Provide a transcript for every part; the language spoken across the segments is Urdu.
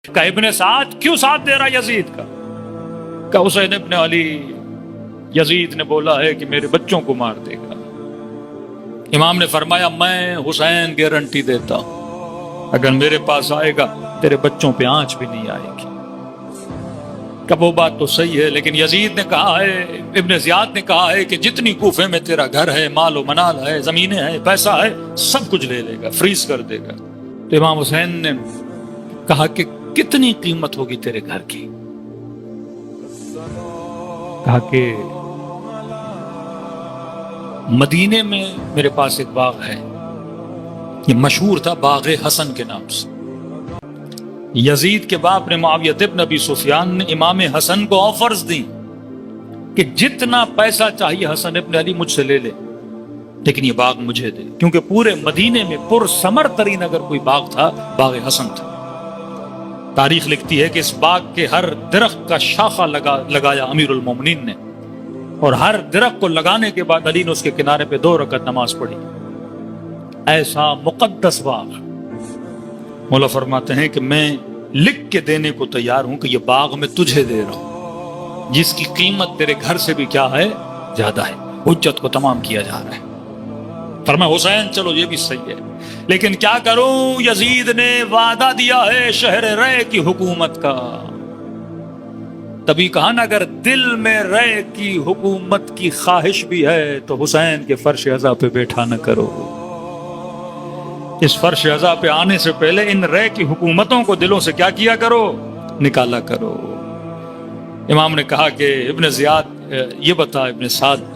کہ ابن سعد کیوں ساتھ دے رہا یزید کا؟ کہ حسین ابن علی، یزید نے بولا ہے کہ میرے بچوں کو مار دے گا۔ امام نے فرمایا میں حسین گارنٹی دیتا ہوں اگر میرے پاس آئے گا تیرے بچوں پہ آنچ بھی نہیں آئے گی۔ کہ وہ بات تو صحیح ہے، لیکن یزید نے کہا ہے، ابن زیاد نے کہا ہے کہ جتنی کوفے میں تیرا گھر ہے، مال و منال ہے، زمینیں ہیں، پیسہ ہے، سب کچھ لے لے گا، فریز کر دے گا۔ تو امام حسین نے کہا کہ کتنی قیمت ہوگی تیرے گھر کی؟ کہا کہ مدینے میں میرے پاس ایک باغ ہے، یہ مشہور تھا باغ حسن کے نام سے۔ یزید کے باپ نے معاویہ ابن ابی سفیان نے امام حسن کو آفرز دی کہ جتنا پیسہ چاہیے حسن ابن علی مجھ سے لے لے، لیکن یہ باغ مجھے دے، کیونکہ پورے مدینے میں پر ثمر ترین اگر کوئی باغ تھا باغ حسن تھا۔ تاریخ لکھتی ہے کہ اس باغ کے ہر درخت کا شاخہ لگایا امیر المومنین نے، اور ہر درخت کو لگانے کے بعد علی نے اس کے کنارے پہ 2 رکعت نماز پڑھی۔ ایسا مقدس باغ، مولا فرماتے ہیں کہ میں لکھ کے دینے کو تیار ہوں کہ یہ باغ میں تجھے دے رہا ہوں جس کی قیمت تیرے گھر سے بھی کیا ہے، زیادہ ہے۔ حجت کو تمام کیا جا رہا ہے۔ فرمایا حسین چلو یہ بھی صحیح ہے، لیکن کیا کروں، یزید نے وعدہ دیا ہے شہر رے کی حکومت کا۔ تبھی کہا نا اگر دل میں رے کی حکومت کی خواہش بھی ہے تو حسین کے فرش عزا پہ بیٹھا نہ کرو۔ اس فرش عزا پہ آنے سے پہلے ان رے کی حکومتوں کو دلوں سے کیا کیا کرو، نکالا کرو۔ امام نے کہا کہ ابن زیاد یہ بتا ابن سعد،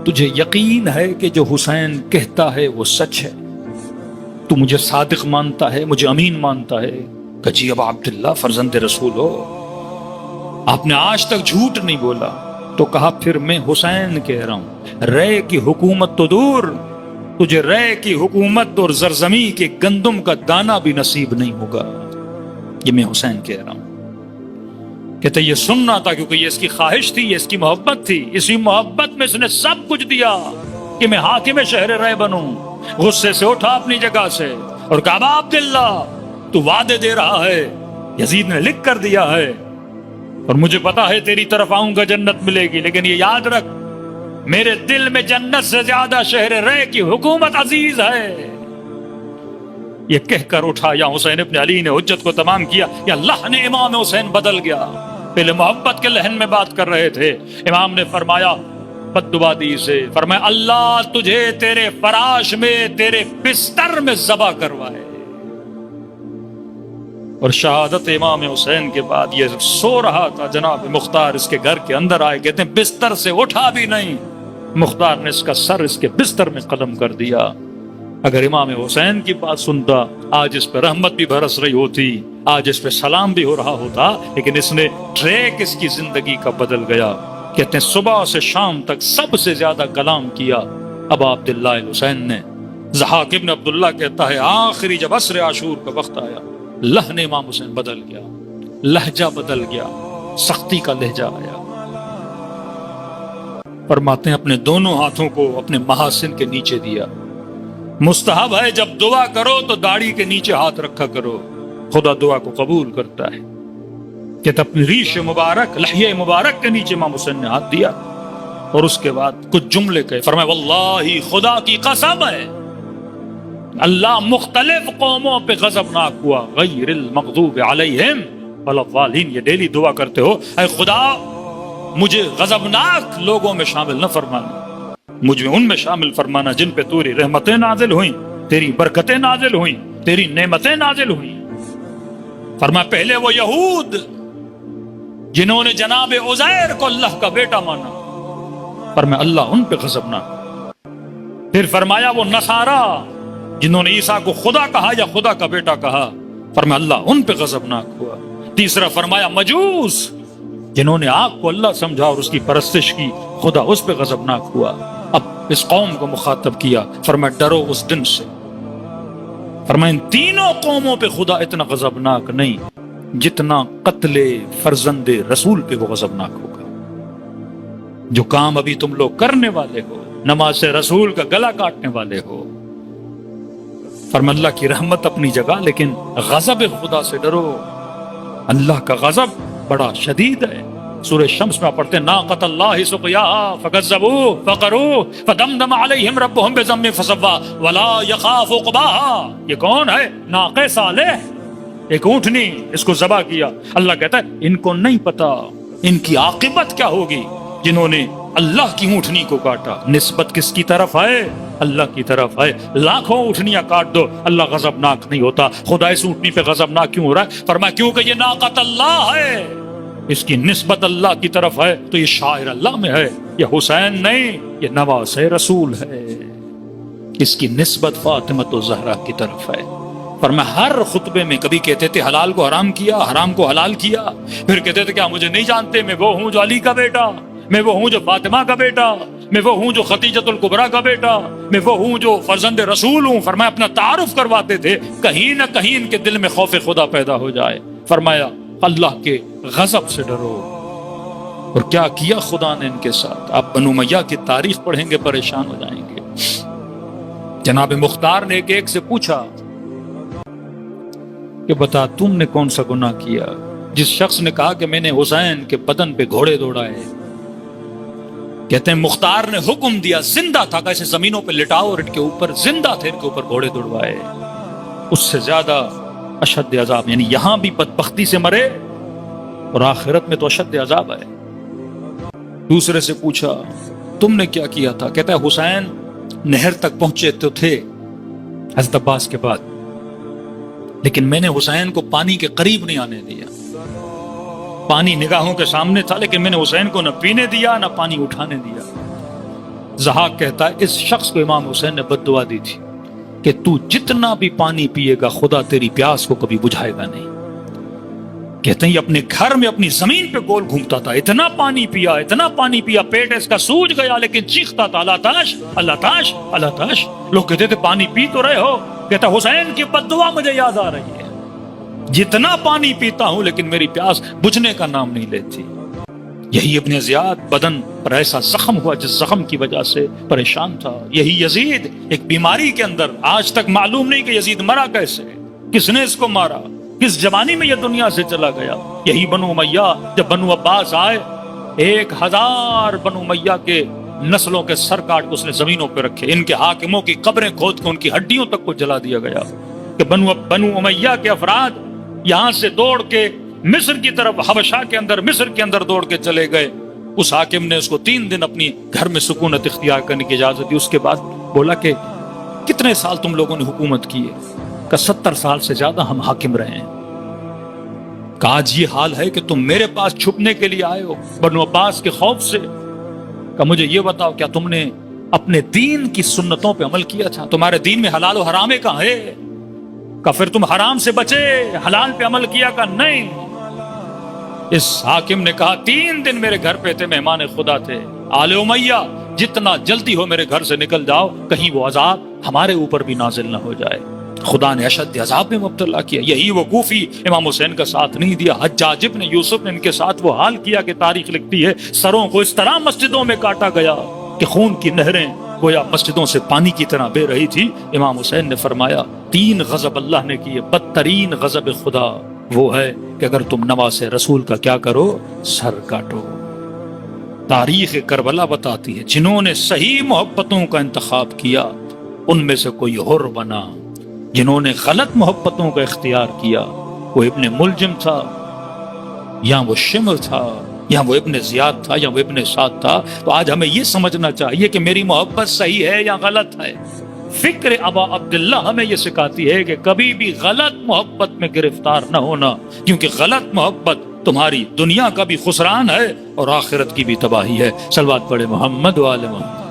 تجھے یقین ہے کہ جو حسین کہتا ہے وہ سچ ہے؟ تو مجھے صادق مانتا ہے، مجھے امین مانتا ہے؟ کہ جی ابا عبداللہ فرزند رسول ہو، آپ نے آج تک جھوٹ نہیں بولا۔ تو کہا پھر میں حسین کہہ رہا ہوں، رے کی حکومت تو دور، تجھے رے کی حکومت اور زرزمی کے گندم کا دانہ بھی نصیب نہیں ہوگا۔ یہ میں حسین کہہ رہا ہوں۔ کہتے یہ سننا تھا کیونکہ یہ اس کی خواہش تھی، یہ اس کی محبت تھی، اسی محبت میں اس نے سب کچھ دیا کہ میں حاکم شہر رے بنوں۔ غصے سے اٹھا اپنی جگہ سے اور کہا ابا عبداللہ تو وعدے دے رہا ہے، یزید نے لکھ کر دیا ہے، اور مجھے پتا ہے تیری طرف آؤں گا جنت ملے گی، لیکن یہ یاد رکھ میرے دل میں جنت سے زیادہ شہر رے کی حکومت عزیز ہے۔ یہ کہہ کر اٹھا یا حسین ابن علی نے حجت کو تمام کیا یا اللہ نے امام حسین بدل گیا۔ پہلے محبت کے لہن میں بات کر رہے تھے، امام نے فرمایا بد دعا دی سے، فرمایا اللہ تجھے تیرے فراش میں، تیرے بستر میں ذبح کروائے۔ اور شہادت امام حسین کے بعد یہ سو رہا تھا، جناب مختار اس کے گھر کے اندر آئے، کہتے ہیں بستر سے اٹھا بھی نہیں، مختار نے اس کا سر اس کے بستر میں قدم کر دیا۔ اگر امام حسین کی بات سنتا آج اس پہ رحمت بھی برس رہی ہوتی، آج اس پہ سلام بھی ہو رہا ہوتا، لیکن اس نے ٹریک اس کی زندگی کا بدل گیا۔ کہتے ہیں صبح سے شام تک سب سے زیادہ کلام کیا ابا عبداللہ حسین نے۔ ضحاک ابن عبداللہ کہتا ہے آخری جب عصر عاشور کا وقت آیا، لہن امام حسین بدل گیا، لہجہ بدل گیا، سختی کا لہجہ آیا۔ فرماتے ہیں اپنے دونوں ہاتھوں کو اپنے محاسن کے نیچے دیا۔ مستحب ہے جب دعا کرو تو داڑھی کے نیچے ہاتھ رکھا کرو، خدا دعا کو قبول کرتا ہے۔ کہ اپنی ریش مبارک، لحیہ مبارک کے نیچے امام حسین نے ہاتھ دیا، اور اس کے بعد کچھ جملے کہے، فرمایا واللہ خدا کی قسم ہے اللہ مختلف قوموں پہ غضبناک ہوا، غیر المغضوب علیہم ولا الضالین۔ یہ ڈیلی دعا کرتے ہو، اے خدا مجھے غضبناک لوگوں میں شامل نہ فرمانا، مجھے ان میں شامل فرمانا جن پہ تیری رحمتیں نازل ہوئیں، تیری برکتیں نازل ہوئیں، تیری نعمتیں نازل ہوئیں۔ فرمایا پہلے وہ یہود جنہوں نے جناب عزیر کو اللہ کا بیٹا مانا، فرمایا اللہ ان پہ غضبناک۔ پھر فرمایا وہ نصارا جنہوں نے عیسیٰ کو خدا کہا یا خدا کا بیٹا کہا، فرمایا اللہ ان پہ غضبناک ہوا۔ تیسرا فرمایا مجوس جنہوں نے آگ کو اللہ سمجھا اور اس کی پرستش کی، خدا اس پہ غضبناک ہوا۔ اب اس قوم کو مخاطب کیا، فرمایا ڈرو اس دن سے، فرمایا ان تینوں قوموں پہ خدا اتنا غضبناک نہیں جتنا قتل فرزند رسول پہ وہ غضبناک ہوگا۔ جو کام ابھی تم لوگ کرنے والے ہو، نماز سے رسول کا گلا کاٹنے والے ہو، فرمایا اللہ کی رحمت اپنی جگہ، لیکن غضب خدا سے ڈرو۔ اللہ کا غضب بڑا شدید ہے. سورہ شمس میں پڑھتے ہیں ناقۃ اللہ سقیاها فکذبوا فقروا فدمدم علیہم ربهم بذنبهم فسوا ولا یخاف عقباها. یہ کون ہے؟ ناقہ صالح، ایک اونٹنی، اس کو ذبح کیا. اللہ کہتا ہے ان کو نہیں پتا ان کی عاقبت کیا ہوگی جنہوں نے اللہ کی اونٹنی کو کاٹا. نسبت کس کی طرف ہے؟ اللہ کی طرف ہے. لاکھوں اونٹنیاں کاٹ دو، اللہ غضبناک نہیں ہوتا. خدا اس اونٹنی پہ غضبناک کیوں ہو رہا ہے؟ فرمایا کیونکہ یہ ناقۃ اللہ ہے، اس کی نسبت اللہ کی طرف ہے تو یہ شاعر اللہ میں ہے. یہ حسین نہیں، یہ نواز رسول ہے. اس کی نسبت فاطمہ الزہرا کی طرف ہے. فرمایا ہر خطبے میں کبھی کہتے تھے حلال کو حرام کیا، حرام کو حلال کیا، پھر کہتے تھے کیا مجھے نہیں جانتے میں وہ ہوں جو علی کا بیٹا، میں وہ ہوں جو فاطمہ کا بیٹا، میں وہ ہوں جو خدیجۃ الکبریٰ کا بیٹا، میں وہ ہوں جو فرزند رسول ہوں. فرمایا اپنا تعارف کرواتے تھے کہیں نہ کہیں ان کے دل میں خوف خدا پیدا ہو جائے. فرمایا اللہ کے غضب سے ڈرو. اور کیا کیا خدا نے ان کے ساتھ؟ آپ بنو امیہ کی تاریخ پڑھیں گے پریشان ہو جائیں گے. جناب مختار نے ایک سے پوچھا کہ بتا تم نے کون سا گناہ کیا؟ جس شخص نے کہا کہ میں نے حسین کے بدن پہ گھوڑے دوڑائے. کہتے ہیں مختار نے حکم دیا، زندہ تھا کیسے زمینوں پہ لٹاؤ اور ان کے اوپر زندہ تھے ان کے اوپر گھوڑے دوڑوائے. اس سے زیادہ اشد عذاب، یعنی یہاں بھی بدبختی سے مرے اور آخرت میں تو اشد عذاب ہے. دوسرے سے پوچھا تم نے کیا کیا تھا؟ کہتا ہے حسین نہر تک پہنچے تو تھے حضرت عباس کے بعد، لیکن میں نے حسین کو پانی کے قریب نہیں آنے دیا. پانی نگاہوں کے سامنے تھا لیکن میں نے حسین کو نہ پینے دیا نہ پانی اٹھانے دیا. ضحاک کہتا ہے اس شخص کو امام حسین نے بد دعا دی تھی کہ تو جتنا بھی پانی پیے گا خدا تیری پیاس کو کبھی بجھائے گا نہیں. کہتے ہیں یہ اپنے گھر میں اپنی زمین پہ گول گھومتا تھا، اتنا پانی پیا پیٹ اس کا سوج گیا لیکن چیختا تھا اللہ تاش اللہ تاش اللہ تاش. لوگ کہتے تھے پانی پی تو رہے ہو، کہتا حسین کی بد دعا مجھے یاد آ رہی ہے، جتنا پانی پیتا ہوں لیکن میری پیاس بجھنے کا نام نہیں لیتی. یہی ابن زیاد بدن پر ایسا زخم ہوا جس زخم کی وجہ سے پریشان تھا. یہی یزید ایک بیماری کے اندر، آج تک معلوم نہیں کہ یزید مرا کیسے، کس نے اس کو مارا، کس جوانی میں یہ دنیا سے چلا گیا. یہی بنو امیہ جب بنو عباس آئے 1000 بنو امیہ کے نسلوں کے سر کاٹ کو اس نے زمینوں پہ رکھے. ان کے حاکموں کی قبریں کھود کے ان کی ہڈیوں تک کو جلا دیا گیا کہ بنو امیہ کے افراد یہاں سے دوڑ کے مصر کی طرف، حبشہ کے اندر، مصر کے اندر دوڑ کے چلے گئے. اس حاکم نے اس کو 3 دن اپنی گھر میں سکونت اختیار کرنے کی اجازت دی. اس کے بعد بولا کہ کتنے سال تم لوگوں نے حکومت کی ہے؟ کہ 70 سال سے زیادہ ہم حاکم رہے ہیں. کہ آج یہ حال ہے کہ تم میرے پاس چھپنے کے لیے آئے ہو بنو عباس کے خوف سے. کہ مجھے یہ بتاؤ کیا تم نے اپنے دین کی سنتوں پہ عمل کیا تھا؟ تمہارے دین میں حلال و حرام کہاں ہے؟ کہ پھر تم حرام سے بچے، حلال پہ عمل کیا کہ نہیں؟ اس حاکم نے کہا 3 دن میرے گھر پہ تھے، مہمان خدا تھے. آل امیہ جتنا جلدی ہو میرے گھر سے نکل جاؤ، کہیں وہ عذاب ہمارے اوپر بھی نازل نہ ہو جائے. خدا نے اشد عذاب میں مبتلا کیا. یہی وقوفی امام حسین کا ساتھ نہیں دیا. حجاج ابن یوسف نے ان کے ساتھ وہ حال کیا کہ تاریخ لکھتی ہے سروں کو اس طرح مسجدوں میں کاٹا گیا کہ خون کی نہریں گویا مسجدوں سے پانی کی طرح بہ رہی تھی. امام حسین نے فرمایا 3 غضب اللہ نے کیے، بدترین غضب خدا وہ ہے کہ اگر تم نواز رسول کا کیا کرو، سر کاٹو. تاریخ کربلا بتاتی ہے جنہوں نے صحیح محبتوں کا انتخاب کیا ان میں سے کوئی حر بنا، جنہوں نے غلط محبتوں کا اختیار کیا وہ ابن ملجم تھا یا وہ شمر تھا یا وہ ابن زیاد تھا یا وہ ابن سعد تھا. تو آج ہمیں یہ سمجھنا چاہیے کہ میری محبت صحیح ہے یا غلط ہے. فکر ابا عبداللہ ہمیں یہ سکھاتی ہے کہ کبھی بھی غلط محبت میں گرفتار نہ ہونا، کیونکہ غلط محبت تمہاری دنیا کا بھی خسران ہے اور آخرت کی بھی تباہی ہے. صلوات پڑھے محمد و آل محمد.